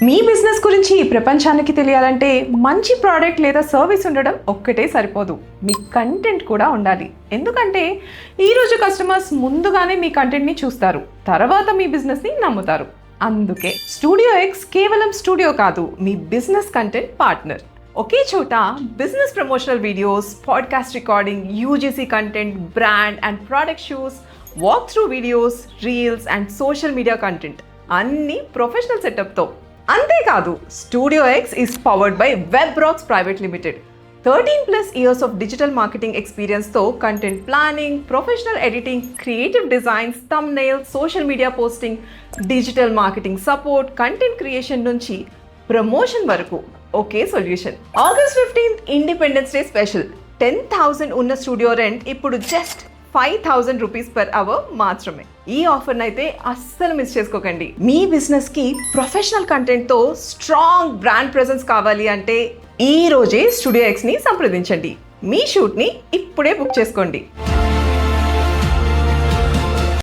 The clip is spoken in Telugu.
మీ బిజినెస్ గురించి ప్రపంచానికి తెలియాలంటే మంచి ప్రోడక్ట్ లేదా సర్వీస్ ఉండడం ఒక్కటే సరిపోదు, మీ కంటెంట్ కూడా ఉండాలి. ఎందుకంటే ఈరోజు కస్టమర్స్ ముందుగానే మీ కంటెంట్ని చూస్తారు, తర్వాత మీ బిజినెస్ని నమ్ముతారు. అందుకే స్టూడియో ఎక్స్ కేవలం స్టూడియో కాదు, మీ బిజినెస్ కంటెంట్ పార్ట్నర్. ఒకే చోట business promotional videos, podcast recording, UGC content, brand and product షూస్, walk through videos, reels and social media content అన్నీ ప్రొఫెషనల్ సెటప్తో. అంతేకాదు studio X is powered by Webrax private limited. 13+ years of digital marketing experience తో content planning, professional editing, creative designs, thumbnails, social media posting, digital marketing support, content creation నుంచి ప్రమోషన్ వరకు ఒకే solution. August 15th independence day special. 10,000 ఉన్న స్టూడియో రెంట్ ఇప్పుడు జస్ట్ 5,000 రూపీస్ per hour మాత్రమే. ఈ ఆఫర్ని అయితే అస్సలు మిస్ చేసుకోకండి. మీ బిజినెస్కి ప్రొఫెషనల్ కంటెంట్తో స్ట్రాంగ్ బ్రాండ్ ప్రెజెన్స్ కావాలి అంటే ఈ రోజే స్టూడియో ఎక్స్ని సంప్రదించండి. మీ షూట్ని ఇప్పుడే బుక్ చేసుకోండి.